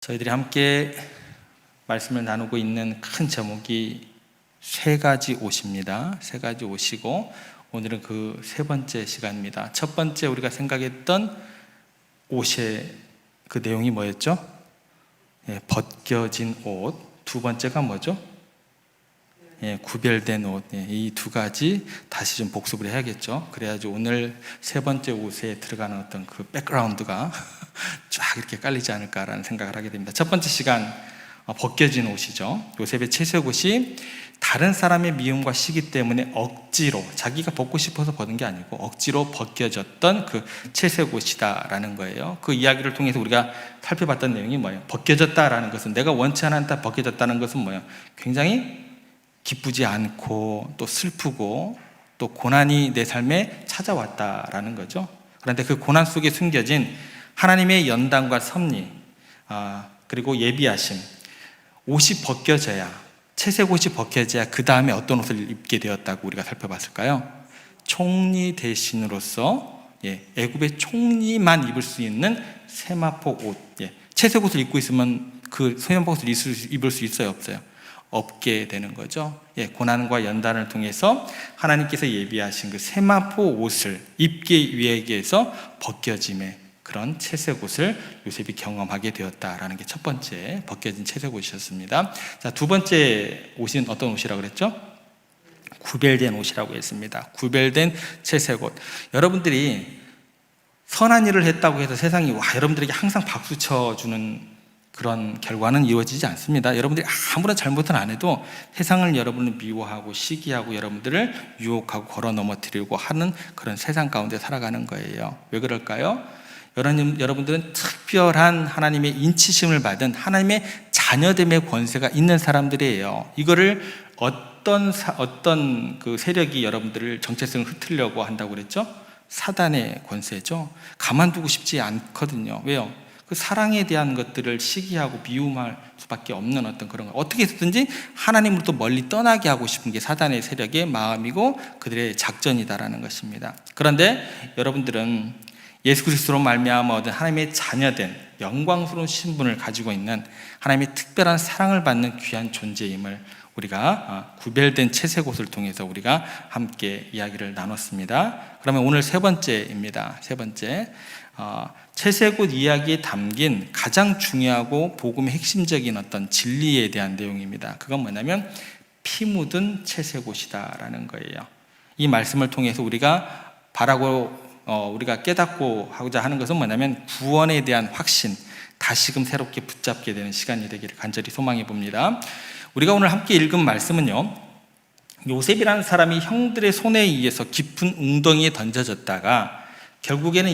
저희들이 함께 말씀을 나누고 있는 큰 제목이 세 가지 옷입니다. 세 가지 옷이고 오늘은 그 세 번째 시간입니다. 첫 번째 우리가 생각했던 옷의 그 내용이 뭐였죠? 벗겨진 옷. 두 번째가 뭐죠? 구별된 옷. 이 두 가지 다시 좀 복습을 해야겠죠. 그래야지 오늘 세 번째 옷에 들어가는 어떤 그 백그라운드가 쫙 이렇게 깔리지 않을까라는 생각을 하게 됩니다. 첫 번째 시간 벗겨진 옷이죠. 요셉의 채색 옷이 다른 사람의 미움과 시기 때문에 억지로, 자기가 벗고 싶어서 벗은 게 아니고 억지로 벗겨졌던 그 채색 옷이다라는 거예요. 그 이야기를 통해서 우리가 살펴봤던 내용이 뭐예요? 벗겨졌다라는 것은, 내가 원치 않았다 벗겨졌다는 것은 뭐예요? 굉장히 기쁘지 않고 또 슬프고 또 고난이 내 삶에 찾아왔다라는 거죠. 그런데 그 고난 속에 숨겨진 하나님의 연단과 섭리, 그리고 예비하심, 옷이 벗겨져야, 채색 옷이 벗겨져야 그 다음에 어떤 옷을 입게 되었다고 우리가 살펴봤을까요? 총리 대신으로서 애굽의 총리만 입을 수 있는 세마포 옷. 채색 옷을 입고 있으면 그 세마포 옷을 입을 수 있어요, 없어요? 없게 되는 거죠. 고난과 연단을 통해서 하나님께서 예비하신 그 세마포 옷을 입기 위해서 벗겨짐의 그런 채색 옷을 요셉이 경험하게 되었다라는 게 첫 번째 벗겨진 채색 옷이었습니다. 자, 두 번째 옷은 어떤 옷이라고 그랬죠? 구별된 옷이라고 했습니다. 구별된 채색 옷. 여러분들이 선한 일을 했다고 해서 세상이 여러분들에게 항상 박수 쳐주는 그런 결과는 이루어지지 않습니다. 여러분들이 아무런 잘못은 안 해도 세상을 여러분을 미워하고 시기하고 여러분들을 유혹하고 걸어 넘어뜨리려고 하는 그런 세상 가운데 살아가는 거예요. 왜 그럴까요? 여러분들은 특별한 하나님의 인치심을 받은 하나님의 자녀됨의 권세가 있는 사람들이에요. 이거를 어떤 그 세력이 여러분들을 정체성을 흐트려고 한다고 그랬죠? 사단의 권세죠. 가만두고 싶지 않거든요. 왜요? 그 사랑에 대한 것들을 시기하고 미움할 수밖에 없는 어떤 그런 거, 어떻게 해서든지 하나님으로부터 멀리 떠나게 하고 싶은 게 사단의 세력의 마음이고 그들의 작전이다라는 것입니다. 그런데 여러분들은 예수 그리스도로 말미암아 얻은 하나님의 자녀된 영광스러운 신분을 가지고 있는 하나님의 특별한 사랑을 받는 귀한 존재임을 우리가 구별된 채색 옷을 통해서 우리가 함께 이야기를 나눴습니다. 그러면 오늘 세 번째입니다. 세 번째, 채색 옷 이야기에 담긴 가장 중요하고 복음의 핵심적인 어떤 진리에 대한 내용입니다. 그건 뭐냐면 피 묻은 채색 옷이다라는 거예요. 이 말씀을 통해서 우리가 우리가 깨닫고 하고자 하는 것은 뭐냐면 구원에 대한 확신, 다시금 새롭게 붙잡게 되는 시간이 되기를 간절히 소망해 봅니다. 우리가 오늘 함께 읽은 말씀은요, 요셉이라는 사람이 형들의 손에 의해서 깊은 웅덩이에 던져졌다가 결국에는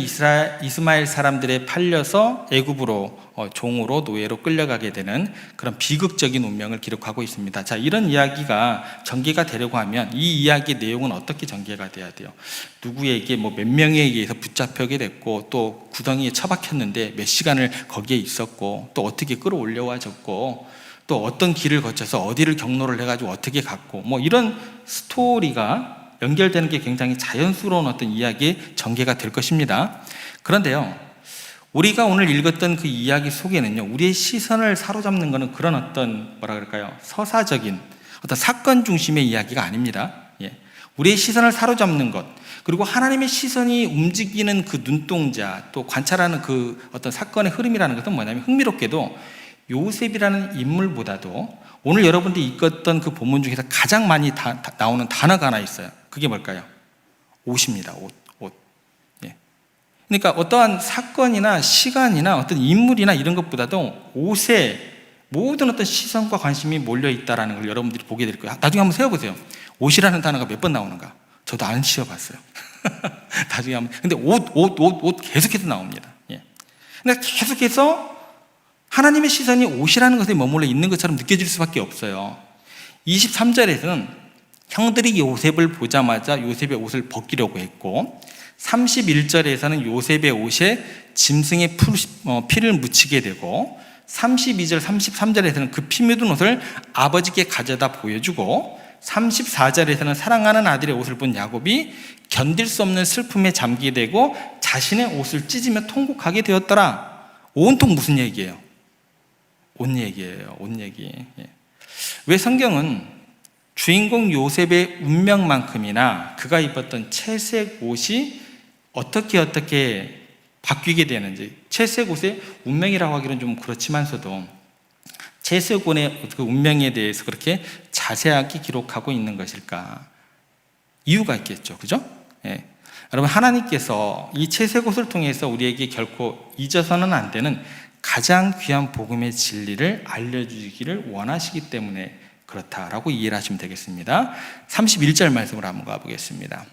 이스마엘 사람들에 팔려서 애굽으로 종으로 노예로 끌려가게 되는 그런 비극적인 운명을 기록하고 있습니다. 자, 이런 이야기가 전개가 되려고 하면 이 이야기의 내용은 어떻게 전개가 돼야 돼요? 누구에게 몇 명에 의해서 붙잡히게 됐고 또 구덩이에 처박혔는데 몇 시간을 거기에 있었고 또 어떻게 끌어올려와졌고 또 어떤 길을 거쳐서 어디를 경로를 해가지고 어떻게 갔고 이런 스토리가 연결되는 게 굉장히 자연스러운 어떤 이야기의 전개가 될 것입니다. 그런데요, 우리가 오늘 읽었던 그 이야기 속에는요, 우리의 시선을 사로잡는 것은 그런 어떤 서사적인 어떤 사건 중심의 이야기가 아닙니다. 우리의 시선을 사로잡는 것, 그리고 하나님의 시선이 움직이는 그 눈동자, 또 관찰하는 그 어떤 사건의 흐름이라는 것은 뭐냐면, 흥미롭게도 요셉이라는 인물보다도 오늘 여러분들이 읽었던 그 본문 중에서 가장 많이 나오는 단어가 하나 있어요. 그게 뭘까요? 옷입니다. 옷. 그러니까 어떠한 사건이나 시간이나 어떤 인물이나 이런 것보다도 옷에 모든 어떤 시선과 관심이 몰려있다는 걸 여러분들이 보게 될 거예요. 나중에 한번 세어보세요. 옷이라는 단어가 몇 번 나오는가? 저도 안 씌워봤어요. 나중에 한번. 근데 옷 계속해서 나옵니다. 근데 계속해서 하나님의 시선이 옷이라는 것에 머물러 있는 것처럼 느껴질 수밖에 없어요. 23절에서는 형들이 요셉을 보자마자 요셉의 옷을 벗기려고 했고, 31절에서는 요셉의 옷에 짐승의 피를 묻히게 되고, 32절, 33절에서는 그 피 묻은 옷을 아버지께 가져다 보여주고, 34절에서는 사랑하는 아들의 옷을 본 야곱이 견딜 수 없는 슬픔에 잠기게 되고 자신의 옷을 찢으며 통곡하게 되었더라. 온통 무슨 얘기예요? 온 얘기예요. 온 얘기. 왜 성경은 주인공 요셉의 운명만큼이나 그가 입었던 채색 옷이 어떻게 바뀌게 되는지, 채색 옷의 운명이라고 하기는 좀 그렇지만서도 채색 옷의 그 운명에 대해서 그렇게 자세하게 기록하고 있는 것일까? 이유가 있겠죠. 그죠? 예. 여러분, 하나님께서 이 채색 옷을 통해서 우리에게 결코 잊어서는 안 되는 가장 귀한 복음의 진리를 알려주기를 원하시기 때문에 그렇다라고 이해를 하시면 되겠습니다. 31절 말씀으로 한번 가보겠습니다.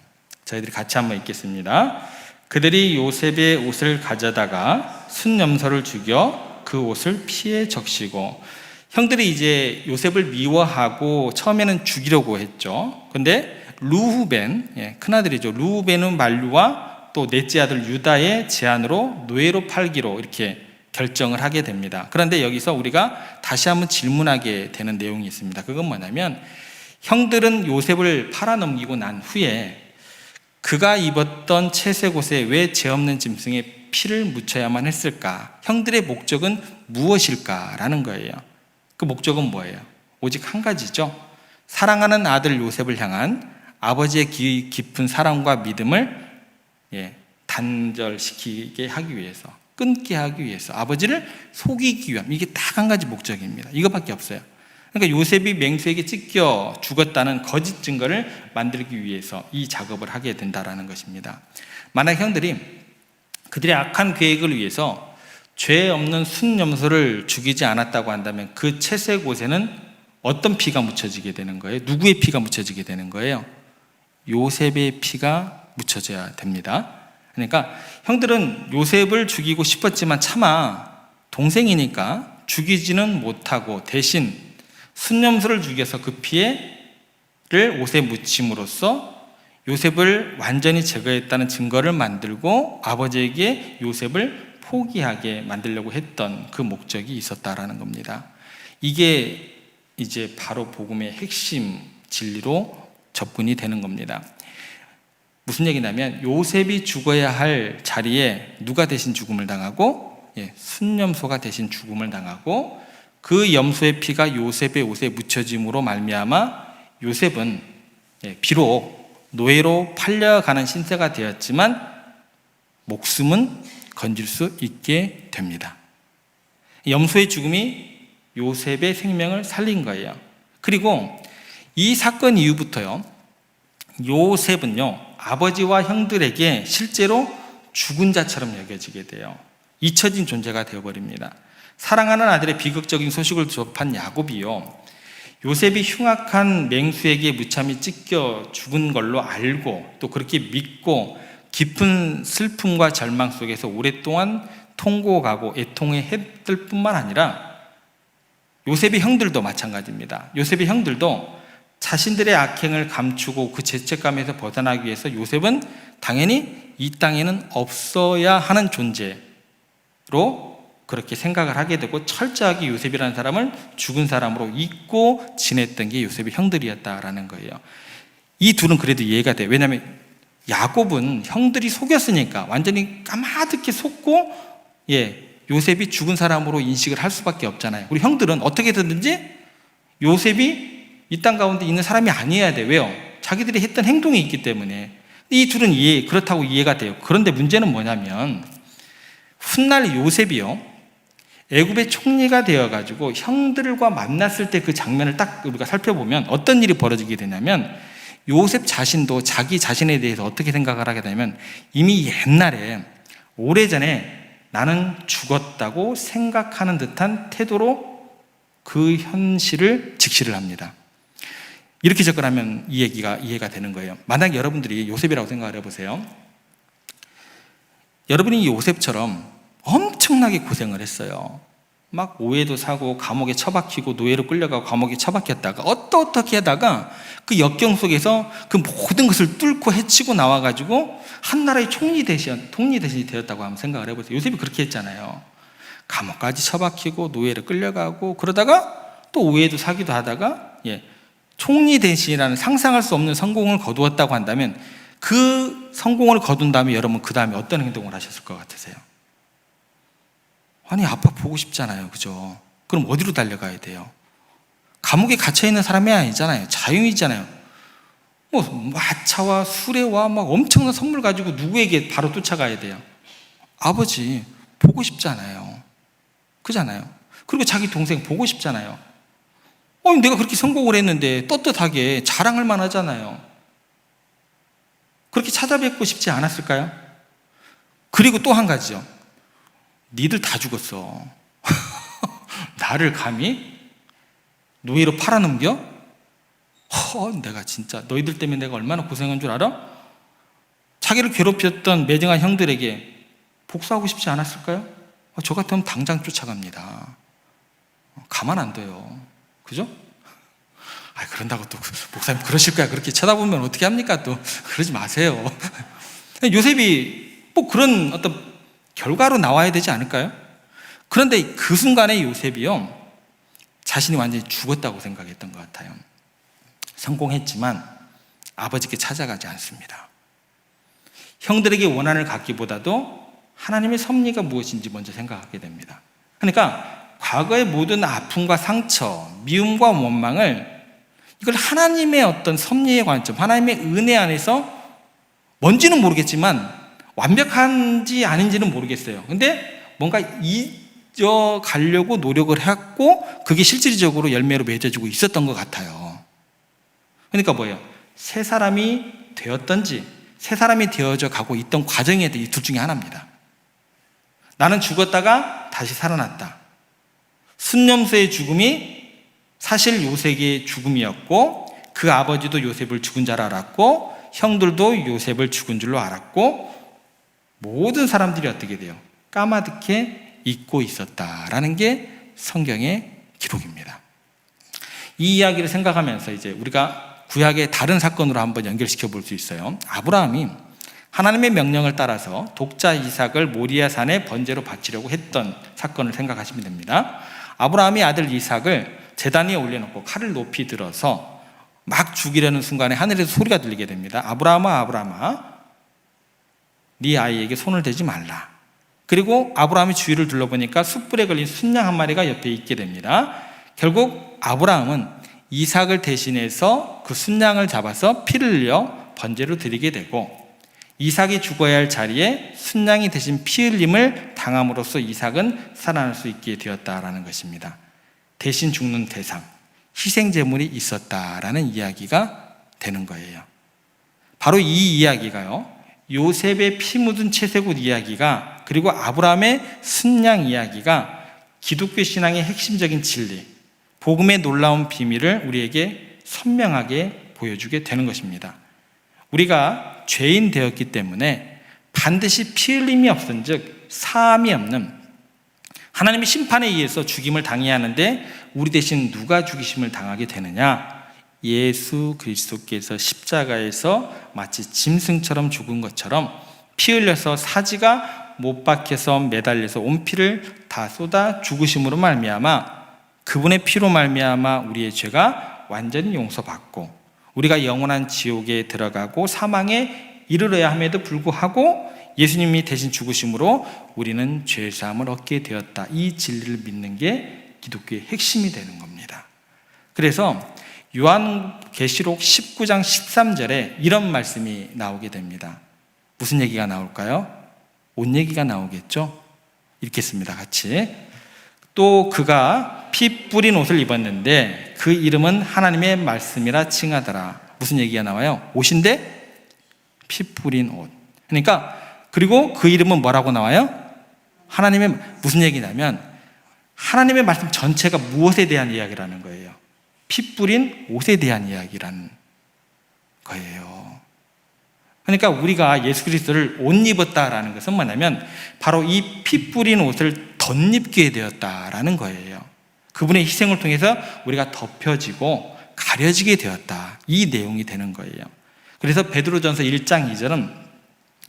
저희들이 같이 한번 읽겠습니다. 그들이 요셉의 옷을 가져다가 순염소를 죽여 그 옷을 피에 적시고, 형들이 이제 요셉을 미워하고 처음에는 죽이려고 했죠. 근데 르우벤, 큰아들이죠. 르우벤은 만류와 또 넷째 아들 유다의 제안으로 노예로 팔기로 이렇게 결정을 하게 됩니다. 그런데 여기서 우리가 다시 한번 질문하게 되는 내용이 있습니다. 그건 뭐냐면, 형들은 요셉을 팔아넘기고 난 후에 그가 입었던 채색 옷에 왜 죄 없는 짐승의 피를 묻혀야만 했을까? 형들의 목적은 무엇일까라는 거예요. 그 목적은 뭐예요? 오직 한 가지죠. 사랑하는 아들 요셉을 향한 아버지의 깊은 사랑과 믿음을 단절시키게 하기 위해서, 끊게 하기 위해서, 아버지를 속이기 위함. 이게 딱 한 가지 목적입니다. 이것밖에 없어요. 그러니까 요셉이 맹수에게 찢겨 죽었다는 거짓 증거를 만들기 위해서 이 작업을 하게 된다는 것입니다. 만약 형들이 그들의 악한 계획을 위해서 죄 없는 순염소를 죽이지 않았다고 한다면 그 채색 옷에는 어떤 피가 묻혀지게 되는 거예요? 누구의 피가 묻혀지게 되는 거예요? 요셉의 피가 묻혀져야 됩니다. 그러니까 형들은 요셉을 죽이고 싶었지만 차마 동생이니까 죽이지는 못하고 대신 순염소를 죽여서 그 피를 옷에 묻힘으로써 요셉을 완전히 제거했다는 증거를 만들고 아버지에게 요셉을 포기하게 만들려고 했던 그 목적이 있었다라는 겁니다. 이게 이제 바로 복음의 핵심 진리로 접근이 되는 겁니다. 무슨 얘기냐면, 요셉이 죽어야 할 자리에 누가 대신 죽음을 당하고, 순염소가 대신 죽음을 당하고, 그 염소의 피가 요셉의 옷에 묻혀짐으로 말미암아 요셉은 비록 노예로 팔려가는 신세가 되었지만 목숨은 건질 수 있게 됩니다. 염소의 죽음이 요셉의 생명을 살린 거예요. 그리고 이 사건 이후부터요, 요셉은요 아버지와 형들에게 실제로 죽은 자처럼 여겨지게 돼요. 잊혀진 존재가 되어버립니다. 사랑하는 아들의 비극적인 소식을 접한 야곱이요, 요셉이 흉악한 맹수에게 무참히 찢겨 죽은 걸로 알고 또 그렇게 믿고 깊은 슬픔과 절망 속에서 오랫동안 통곡하고 애통해 했을 뿐만 아니라 요셉의 형들도 마찬가지입니다. 요셉의 형들도 자신들의 악행을 감추고 그 죄책감에서 벗어나기 위해서 요셉은 당연히 이 땅에는 없어야 하는 존재로 그렇게 생각을 하게 되고 철저하게 요셉이라는 사람을 죽은 사람으로 잊고 지냈던 게 요셉의 형들이었다라는 거예요. 이 둘은 그래도 이해가 돼요. 왜냐하면 야곱은 형들이 속였으니까 완전히 까마득히 속고 요셉이 죽은 사람으로 인식을 할 수밖에 없잖아요. 우리 형들은 어떻게 되든지 요셉이 이 땅 가운데 있는 사람이 아니어야 돼요. 왜요? 자기들이 했던 행동이 있기 때문에. 이 둘은 그렇다고 이해가 돼요. 그런데 문제는 뭐냐면, 훗날 요셉이요 애굽의 총리가 되어가지고 형들과 만났을 때 그 장면을 딱 우리가 살펴보면 어떤 일이 벌어지게 되냐면, 요셉 자신도 자기 자신에 대해서 어떻게 생각을 하게 되냐면, 이미 옛날에 오래전에 나는 죽었다고 생각하는 듯한 태도로 그 현실을 직시를 합니다. 이렇게 접근하면 이 얘기가 이해가 되는 거예요. 만약 여러분들이 요셉이라고 생각을 해보세요. 여러분이 요셉처럼 엄청나게 고생을 했어요. 막 오해도 사고 감옥에 처박히고 노예로 끌려가고 감옥에 처박혔다가 어떻게 하다가 그 역경 속에서 그 모든 것을 뚫고 헤치고 나와가지고 한 나라의 총리 대신이 되었다고 한번 생각을 해보세요. 요셉이 그렇게 했잖아요. 감옥까지 처박히고 노예로 끌려가고 그러다가 또 오해도 사기도 하다가 총리 대신이라는 상상할 수 없는 성공을 거두었다고 한다면, 그 성공을 거둔 다음에 여러분 그 다음에 어떤 행동을 하셨을 것 같으세요? 아니, 아빠 보고 싶잖아요. 그죠? 그럼 어디로 달려가야 돼요? 감옥에 갇혀있는 사람이 아니잖아요. 자유이잖아요. 뭐 마차와 수레와 막 엄청난 선물 가지고 누구에게 바로 쫓아가야 돼요? 아버지 보고 싶잖아요. 그잖아요. 그리고 자기 동생 보고 싶잖아요. 내가 그렇게 성공을 했는데 떳떳하게 자랑할 만하잖아요. 그렇게 찾아뵙고 싶지 않았을까요? 그리고 또 한 가지요. 니들 다 죽었어. 나를 감히 노예로 팔아넘겨? 내가 진짜 너희들 때문에 내가 얼마나 고생한 줄 알아? 자기를 괴롭혔던 매정한 형들에게 복수하고 싶지 않았을까요? 저 같으면 당장 쫓아갑니다. 가만 안 둬요. 그죠? 그런다고 또 목사님 그러실 거야. 그렇게 쳐다보면 어떻게 합니까? 또 그러지 마세요. 요셉이 뭐 그런 어떤 결과로 나와야 되지 않을까요? 그런데 그 순간에 요셉이요, 자신이 완전히 죽었다고 생각했던 것 같아요. 성공했지만 아버지께 찾아가지 않습니다. 형들에게 원한을 갖기보다도 하나님의 섭리가 무엇인지 먼저 생각하게 됩니다. 그러니까 과거의 모든 아픔과 상처, 미움과 원망을 이걸 하나님의 어떤 섭리의 관점, 하나님의 은혜 안에서 뭔지는 모르겠지만 완벽한지 아닌지는 모르겠어요. 근데 뭔가 잊어가려고 노력을 했고 그게 실질적으로 열매로 맺어지고 있었던 것 같아요. 그러니까 뭐예요? 새 사람이 되었던지 새 사람이 되어져 가고 있던 과정에 대해 둘 중에 하나입니다. 나는 죽었다가 다시 살아났다. 순념수의 죽음이 사실 요셉의 죽음이었고 그 아버지도 요셉을 죽은 줄 알았고 형들도 요셉을 죽은 줄로 알았고 모든 사람들이 어떻게 돼요? 까마득해 잊고 있었다라는 게 성경의 기록입니다. 이 이야기를 생각하면서 이제 우리가 구약의 다른 사건으로 한번 연결시켜 볼 수 있어요. 아브라함이 하나님의 명령을 따라서 독자 이삭을 모리아 산에 번제로 바치려고 했던 사건을 생각하시면 됩니다. 아브라함이 아들 이삭을 제단 위에 올려놓고 칼을 높이 들어서 막 죽이려는 순간에 하늘에서 소리가 들리게 됩니다. 아브라함아, 아브라함아, 네 아이에게 손을 대지 말라. 그리고 아브라함이 주위를 둘러보니까 숯불에 걸린 순양 한 마리가 옆에 있게 됩니다. 결국 아브라함은 이삭을 대신해서 그 순양을 잡아서 피를 흘려 번제로 드리게 되고 이삭이 죽어야 할 자리에 순양이 대신 피 흘림을 당함으로써 이삭은 살아날 수 있게 되었다라는 것입니다. 대신 죽는 대상, 희생 제물이 있었다라는 이야기가 되는 거예요. 바로 이 이야기가요, 요셉의 피 묻은 채색옷 이야기가 그리고 아브라함의 순양 이야기가 기독교 신앙의 핵심적인 진리, 복음의 놀라운 비밀을 우리에게 선명하게 보여주게 되는 것입니다. 우리가 죄인 되었기 때문에 반드시 피 흘림이 없은 즉 사함이 없는 하나님의 심판에 의해서 죽임을 당해야 하는데 우리 대신 누가 죽이심을 당하게 되느냐? 예수 그리스도께서 십자가에서 마치 짐승처럼 죽은 것처럼 피 흘려서 사지가 못 박혀서 매달려서 온 피를 다 쏟아 죽으심으로 말미암아 그분의 피로 말미암아 우리의 죄가 완전히 용서받고 우리가 영원한 지옥에 들어가고 사망에 이르러야 함에도 불구하고 예수님이 대신 죽으심으로 우리는 죄사함을 얻게 되었다. 이 진리를 믿는 게 기독교의 핵심이 되는 겁니다. 그래서 요한계시록 19장 13절에 이런 말씀이 나오게 됩니다. 무슨 얘기가 나올까요? 옷 얘기가 나오겠죠? 읽겠습니다. 같이. 또 그가 피 뿌린 옷을 입었는데 그 이름은 하나님의 말씀이라 칭하더라. 무슨 얘기가 나와요? 옷인데 피 뿌린 옷. 그러니까 그리고 그 이름은 뭐라고 나와요? 하나님의 무슨 얘기냐면 하나님의 말씀 전체가 무엇에 대한 이야기라는 거예요? 피 뿌린 옷에 대한 이야기라는 거예요. 그러니까 우리가 예수 그리스도를 옷 입었다라는 것은 뭐냐면 바로 이 피 뿌린 옷을 덧입게 되었다라는 거예요. 그분의 희생을 통해서 우리가 덮여지고 가려지게 되었다. 이 내용이 되는 거예요. 그래서 베드로전서 1장 2절은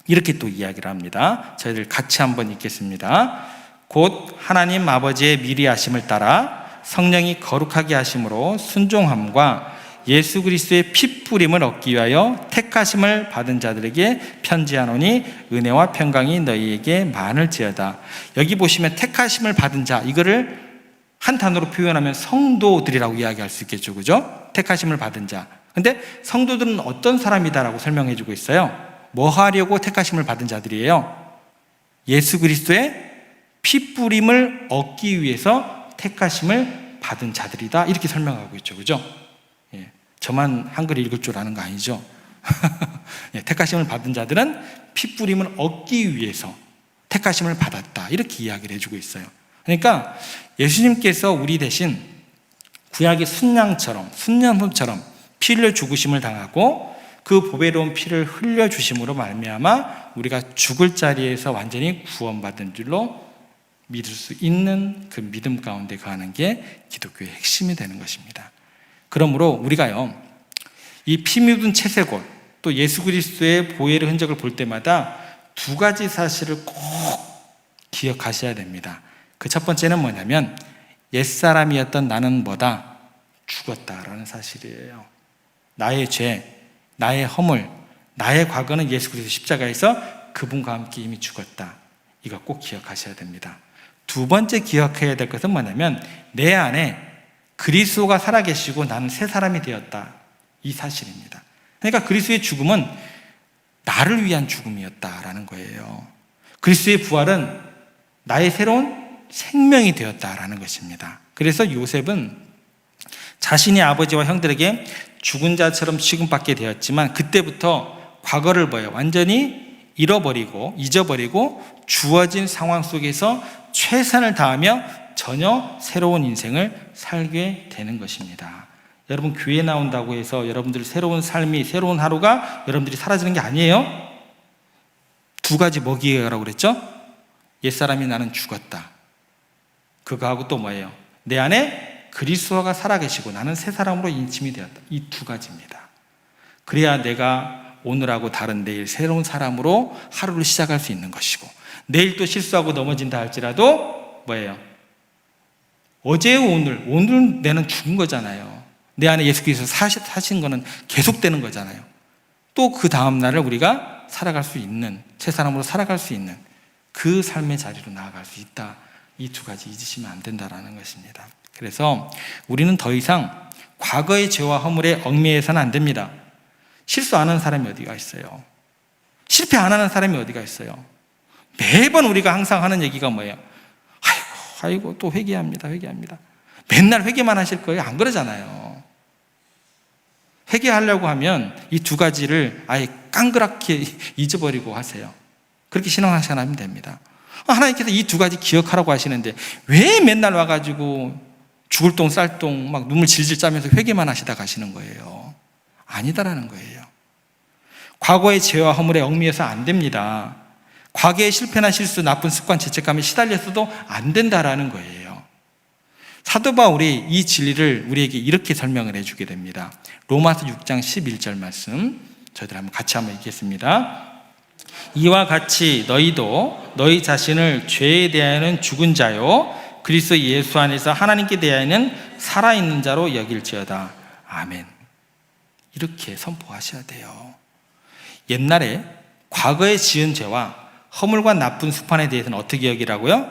이렇게 또 이야기를 합니다. 저희들 같이 한번 읽겠습니다. 곧 하나님 아버지의 미리 하심을 따라 성령이 거룩하게 하심으로 순종함과 예수 그리스도의 피 뿌림을 얻기 위하여 택하심을 받은 자들에게 편지하노니 은혜와 평강이 너희에게 많을지어다. 여기 보시면 택하심을 받은 자, 이거를 한 단어로 표현하면 성도들이라고 이야기할 수 있겠죠. 그죠? 택하심을 받은 자. 근데 성도들은 어떤 사람이다라고 설명해 주고 있어요. 뭐 하려고 택하심을 받은 자들이에요? 예수 그리스도의 피 뿌림을 얻기 위해서 택하심을 받은 자들이다, 이렇게 설명하고 있죠. 그죠? 예, 저만 한글 읽을 줄 아는 거 아니죠? 예, 택하심을 받은 자들은 피 뿌림을 얻기 위해서 택하심을 받았다, 이렇게 이야기를 해주고 있어요. 그러니까 예수님께서 우리 대신 구약의 순양처럼, 순년소처럼 피 흘려 죽으심을 당하고 그 보배로운 피를 흘려 주심으로 말미암아 우리가 죽을 자리에서 완전히 구원받은 줄로 믿을 수 있는 그 믿음 가운데 거하는 게 기독교의 핵심이 되는 것입니다. 그러므로 우리가요, 이 피 묻은 채색옷, 또 예수 그리스도의 보혈의 흔적을 볼 때마다 두 가지 사실을 꼭 기억하셔야 됩니다. 그 첫 번째는 뭐냐면 옛사람이었던 나는 뭐다? 죽었다라는 사실이에요. 나의 죄, 나의 허물, 나의 과거는 예수 그리스도 십자가에서 그분과 함께 이미 죽었다. 이거 꼭 기억하셔야 됩니다. 두 번째 기억해야 될 것은 뭐냐면 내 안에 그리스도가 살아계시고 나는 새 사람이 되었다, 이 사실입니다. 그러니까 그리스도의 죽음은 나를 위한 죽음이었다라는 거예요. 그리스도의 부활은 나의 새로운 생명이 되었다라는 것입니다. 그래서 요셉은 자신의 아버지와 형들에게 죽은 자처럼 취급받게 되었지만 그때부터 과거를 뭐예요? 완전히 잃어버리고 잊어버리고 주어진 상황 속에서 최선을 다하며 전혀 새로운 인생을 살게 되는 것입니다. 여러분, 교회 나온다고 해서 여러분들 새로운 삶이, 새로운 하루가 여러분들이 사라지는 게 아니에요. 두 가지 먹이라고 그랬죠? 옛사람이 나는 죽었다. 그거하고 또 뭐예요? 내 안에 그리스도가 살아계시고 나는 새 사람으로 인침이 되었다. 이 두 가지입니다. 그래야 내가 오늘하고 다른 내일 새로운 사람으로 하루를 시작할 수 있는 것이고, 내일 또 실수하고 넘어진다 할지라도 뭐예요? 어제 오늘 내는 죽은 거잖아요. 내 안에 예수 그리스도 사신 거는 계속되는 거잖아요. 또 그 다음 날을 우리가 살아갈 수 있는, 새 사람으로 살아갈 수 있는 그 삶의 자리로 나아갈 수 있다. 이 두 가지 잊으시면 안 된다라는 것입니다. 그래서 우리는 더 이상 과거의 죄와 허물에 얽매여서는 안 됩니다. 실수 안 하는 사람이 어디가 있어요? 실패 안 하는 사람이 어디가 있어요? 매번 우리가 항상 하는 얘기가 뭐예요? 아이고 또 회개합니다. 맨날 회개만 하실 거예요? 안 그러잖아요. 회개하려고 하면 이 두 가지를 아예 깡그랗게 잊어버리고 하세요. 그렇게 신앙생활하면 됩니다. 하나님께서 이 두 가지 기억하라고 하시는데 왜 맨날 와가지고 죽을 똥 쌀 똥 막 눈물 질질 짜면서 회개만 하시다 가시는 거예요? 아니다라는 거예요. 과거의 죄와 허물에 얽매여서 안 됩니다. 과거의 실패나 실수, 나쁜 습관, 죄책감에 시달렸어도 안 된다라는 거예요. 사도 바울이 이 진리를 우리에게 이렇게 설명을 해주게 됩니다. 로마서 6장 11절 말씀 저희들 같이 한번 읽겠습니다. 이와 같이 너희도 너희 자신을 죄에 대하여는 죽은 자요 그리스도 예수 안에서 하나님께 대하여는 살아있는 자로 여길지어다. 아멘. 이렇게 선포하셔야 돼요. 옛날에 과거에 지은 죄와 허물과 나쁜 습관에 대해서는 어떻게 여기라고요?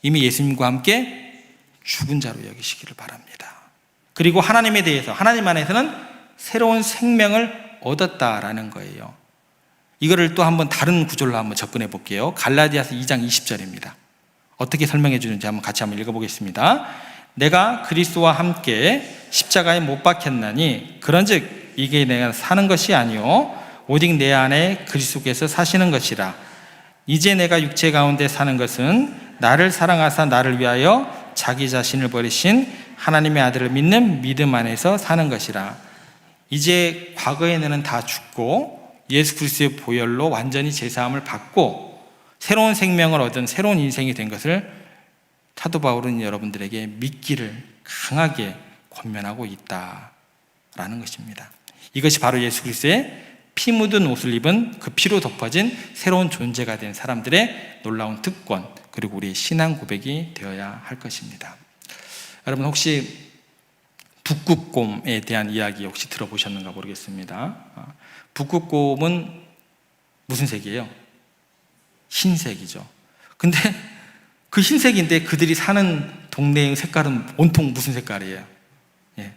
이미 예수님과 함께 죽은 자로 여기시기를 바랍니다. 그리고 하나님에 대해서, 하나님 안에서는 새로운 생명을 얻었다라는 거예요. 이거를 또 한번 다른 구절로 한번 접근해 볼게요. 갈라디아서 2장 20절입니다. 어떻게 설명해 주는지 한번 같이 한번 읽어보겠습니다. 내가 그리스도와 함께 십자가에 못 박혔나니 그런즉 이게 내가 사는 것이 아니요 오직 내 안에 그리스도께서 사시는 것이라. 이제 내가 육체 가운데 사는 것은 나를 사랑하사 나를 위하여 자기 자신을 버리신 하나님의 아들을 믿는 믿음 안에서 사는 것이라. 이제 과거의 내는 다 죽고 예수 그리스도의 보혈로 완전히 제사함을 받고 새로운 생명을 얻은 새로운 인생이 된 것을 사도 바울은 여러분들에게 믿기를 강하게 권면하고 있다라는 것입니다. 이것이 바로 예수 그리스도의 피 묻은 옷을 입은 그 피로 덮어진 새로운 존재가 된 사람들의 놀라운 특권, 그리고 우리의 신앙 고백이 되어야 할 것입니다. 여러분 혹시 북극곰에 대한 이야기 혹시 들어보셨는가 모르겠습니다. 북극곰은 무슨 색이에요? 흰색이죠. 근데 그 흰색인데 그들이 사는 동네의 색깔은 온통 무슨 색깔이에요? 예,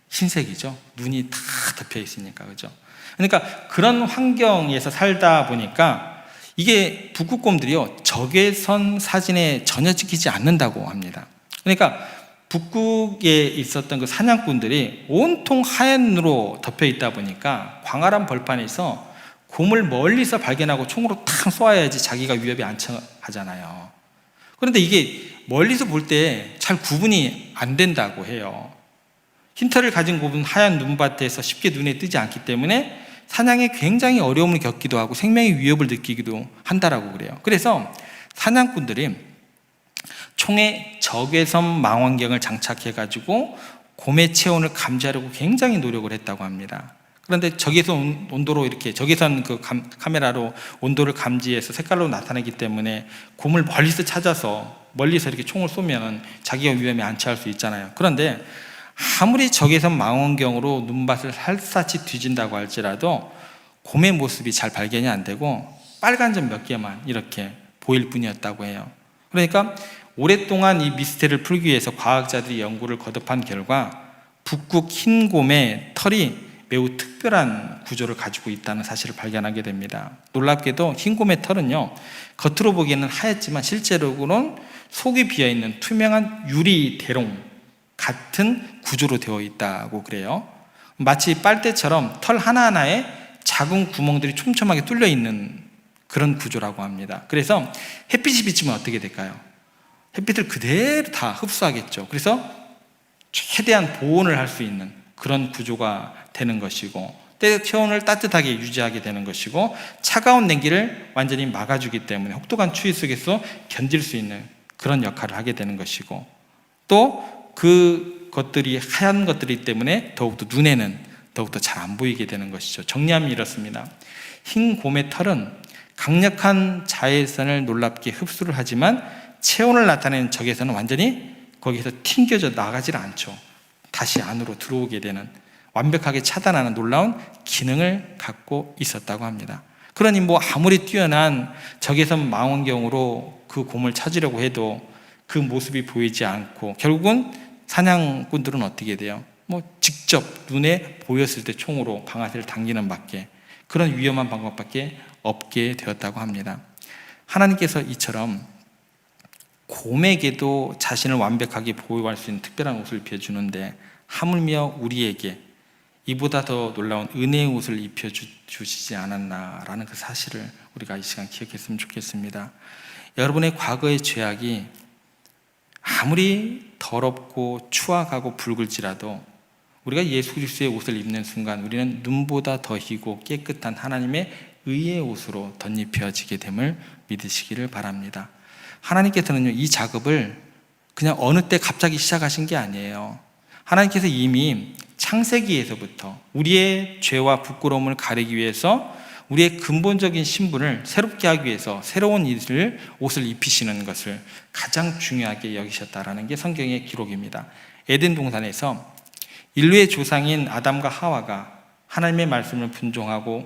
흰색이죠. 눈이 다 덮여 있으니까, 그죠? 그러니까 그런 환경에서 살다 보니까 이게 북극곰들이요, 적외선 사진에 전혀 찍히지 않는다고 합니다. 그러니까 북극에 있었던 그 사냥꾼들이 온통 하얀 눈으로 덮여 있다 보니까 광활한 벌판에서 곰을 멀리서 발견하고 총으로 탁 쏘아야지 자기가 위협이 안 처하잖아요. 그런데 이게 멀리서 볼 때 잘 구분이 안 된다고 해요. 흰털을 가진 곰은 하얀 눈밭에서 쉽게 눈에 뜨지 않기 때문에 사냥에 굉장히 어려움을 겪기도 하고 생명의 위협을 느끼기도 한다라고 그래요. 그래서 사냥꾼들이 총에 적외선 망원경을 장착해가지고 곰의 체온을 감지하려고 굉장히 노력을 했다고 합니다. 그런데 적외선 온도로 이렇게 적외선 그 카메라로 온도를 감지해서 색깔로 나타내기 때문에 곰을 멀리서 이렇게 총을 쏘면 자기가 위험에 안 처할 수 있잖아요. 그런데 아무리 적외선 망원경으로 눈밭을 살사치 뒤진다고 할지라도 곰의 모습이 잘 발견이 안 되고 빨간 점 몇 개만 이렇게 보일 뿐이었다고 해요. 그러니까 오랫동안 이 미스테리를 풀기 위해서 과학자들이 연구를 거듭한 결과 북극 흰곰의 털이 매우 특별한 구조를 가지고 있다는 사실을 발견하게 됩니다. 놀랍게도 흰곰의 털은요, 겉으로 보기에는 하얗지만 실제로는 속이 비어있는 투명한 유리 대롱 같은 구조로 되어 있다고 그래요. 마치 빨대처럼 털 하나하나에 작은 구멍들이 촘촘하게 뚫려 있는 그런 구조라고 합니다. 그래서 햇빛이 비치면 어떻게 될까요? 햇빛을 그대로 다 흡수하겠죠. 그래서 최대한 보온을 할 수 있는 그런 구조가 되는 것이고, 체온을 따뜻하게 유지하게 되는 것이고, 차가운 냉기를 완전히 막아주기 때문에 혹독한 추위 속에서 견딜 수 있는 그런 역할을 하게 되는 것이고, 또 그것들이 하얀 것들이기 때문에 더욱더 눈에는 더욱더 잘 안 보이게 되는 것이죠. 정리하면 이렇습니다. 흰 곰의 털은 강력한 자외선을 놀랍게 흡수를 하지만 체온을 나타내는 적외선은 완전히 거기서 튕겨져 나가질 않죠. 다시 안으로 들어오게 되는, 완벽하게 차단하는 놀라운 기능을 갖고 있었다고 합니다. 그러니 아무리 뛰어난 적외선 망원경으로 그 곰을 찾으려고 해도 그 모습이 보이지 않고, 결국은 사냥꾼들은 어떻게 돼요? 직접 눈에 보였을 때 총으로 방아쇠를 당기는 밖에, 그런 위험한 방법밖에 없게 되었다고 합니다. 하나님께서 이처럼 곰에게도 자신을 완벽하게 보호할 수 있는 특별한 옷을 입혀주는데, 하물며 우리에게 이보다 더 놀라운 은혜의 옷을 입혀주시지 않았나라는 그 사실을 우리가 이 시간 기억했으면 좋겠습니다. 여러분의 과거의 죄악이 아무리 더럽고 추악하고 붉을지라도 우리가 예수 그리스도의 옷을 입는 순간 우리는 눈보다 더 희고 깨끗한 하나님의 의의 옷으로 덧입혀지게 됨을 믿으시기를 바랍니다. 하나님께서는요, 이 작업을 그냥 어느 때 갑자기 시작하신 게 아니에요. 하나님께서 이미 창세기에서부터 우리의 죄와 부끄러움을 가리기 위해서 우리의 근본적인 신분을 새롭게 하기 위해서 새로운 옷을 입히시는 것을 가장 중요하게 여기셨다라는 게 성경의 기록입니다. 에덴 동산에서 인류의 조상인 아담과 하와가 하나님의 말씀을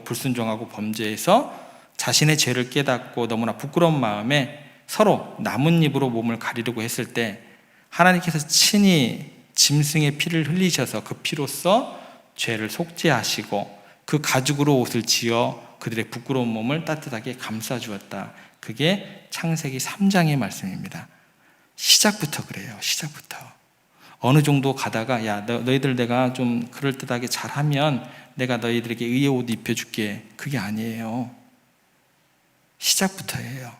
불순종하고 범죄해서 자신의 죄를 깨닫고 너무나 부끄러운 마음에 서로 나뭇잎으로 몸을 가리려고 했을 때 하나님께서 친히 짐승의 피를 흘리셔서 그 피로써 죄를 속죄하시고 그 가죽으로 옷을 지어 그들의 부끄러운 몸을 따뜻하게 감싸주었다. 그게 창세기 3장의 말씀입니다. 시작부터 그래요. 시작부터. 어느 정도 가다가 너희들 내가 좀 그럴듯하게 잘하면 내가 너희들에게 의의 옷 입혀줄게. 그게 아니에요. 시작부터예요.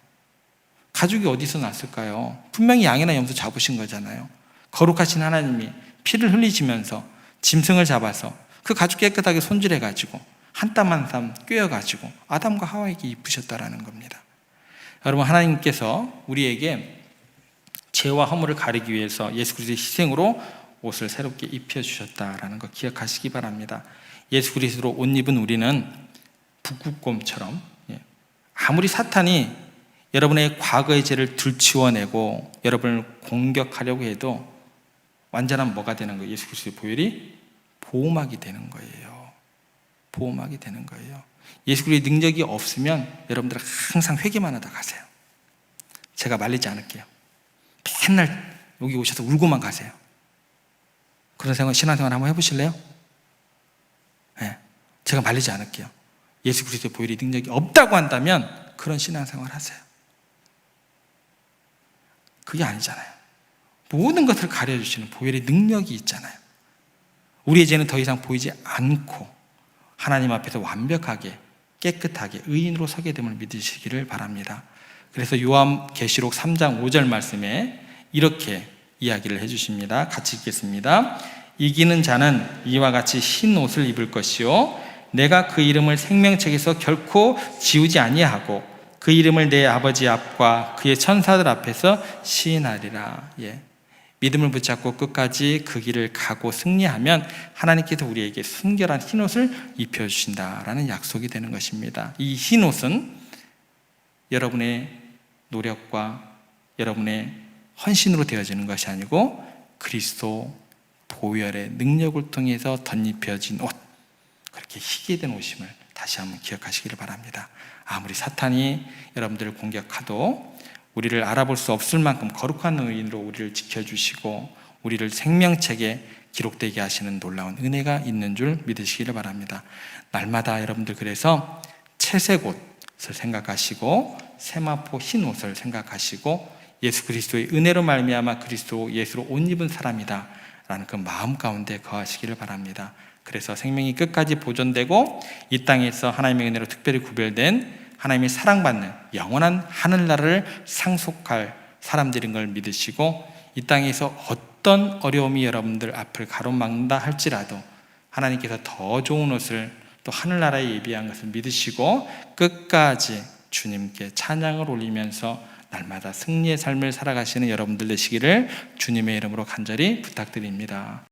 가죽이 어디서 났을까요? 분명히 양이나 염소 잡으신 거잖아요. 거룩하신 하나님이 피를 흘리시면서 짐승을 잡아서 그 가죽 깨끗하게 손질해가지고 한 땀 한 땀 꿰어가지고 아담과 하와에게 입으셨다라는 겁니다. 여러분, 하나님께서 우리에게 죄와 허물을 가리기 위해서 예수 그리스도의 희생으로 옷을 새롭게 입혀주셨다라는 거 기억하시기 바랍니다. 예수 그리스도로 옷 입은 우리는 북극곰처럼 아무리 사탄이 여러분의 과거의 죄를 들치워내고 여러분을 공격하려고 해도 완전한 뭐가 되는 거예요? 예수 그리스도의 보혈이 보호막이 되는 거예요. 보호막이 되는 거예요. 예수 그리스도의 능력이 없으면 여러분들 항상 회개만 하다 가세요. 제가 말리지 않을게요. 맨날 여기 오셔서 울고만 가세요. 그런 신앙생활 한번 해보실래요? 네. 제가 말리지 않을게요. 예수 그리스도의 보혈의 능력이 없다고 한다면 그런 신앙생활 하세요. 그게 아니잖아요. 모든 것을 가려주시는 보혈의 능력이 있잖아요. 우리의 죄는 더 이상 보이지 않고 하나님 앞에서 완벽하게 깨끗하게 의인으로 서게 됨을 믿으시기를 바랍니다. 그래서 요한계시록 3장 5절 말씀에 이렇게 이야기를 해주십니다. 같이 읽겠습니다. 이기는 자는 이와 같이 흰 옷을 입을 것이요 내가 그 이름을 생명책에서 결코 지우지 아니하고 그 이름을 내 아버지 앞과 그의 천사들 앞에서 시인하리라. 믿음을 붙잡고 끝까지 그 길을 가고 승리하면 하나님께서 우리에게 순결한 흰옷을 입혀주신다라는 약속이 되는 것입니다. 이 흰옷은 여러분의 노력과 여러분의 헌신으로 되어지는 것이 아니고 그리스도 보혈의 능력을 통해서 덧입혀진 옷, 그렇게 희게 된 옷임을 다시 한번 기억하시기를 바랍니다. 아무리 사탄이 여러분들을 공격하도 우리를 알아볼 수 없을 만큼 거룩한 의인으로 우리를 지켜주시고 우리를 생명책에 기록되게 하시는 놀라운 은혜가 있는 줄 믿으시기를 바랍니다. 날마다 여러분들 그래서 채색 옷을 생각하시고 세마포 흰 옷을 생각하시고 예수 그리스도의 은혜로 말미암아 그리스도 예수로 옷 입은 사람이다 라는 그 마음 가운데 거하시기를 바랍니다. 그래서 생명이 끝까지 보존되고 이 땅에서 하나님의 은혜로 특별히 구별된 하나님의 사랑받는 영원한 하늘나라를 상속할 사람들인 걸 믿으시고 이 땅에서 어떤 어려움이 여러분들 앞을 가로막는다 할지라도 하나님께서 더 좋은 옷을 또 하늘나라에 예비한 것을 믿으시고 끝까지 주님께 찬양을 올리면서 날마다 승리의 삶을 살아가시는 여러분들 되시기를 주님의 이름으로 간절히 부탁드립니다.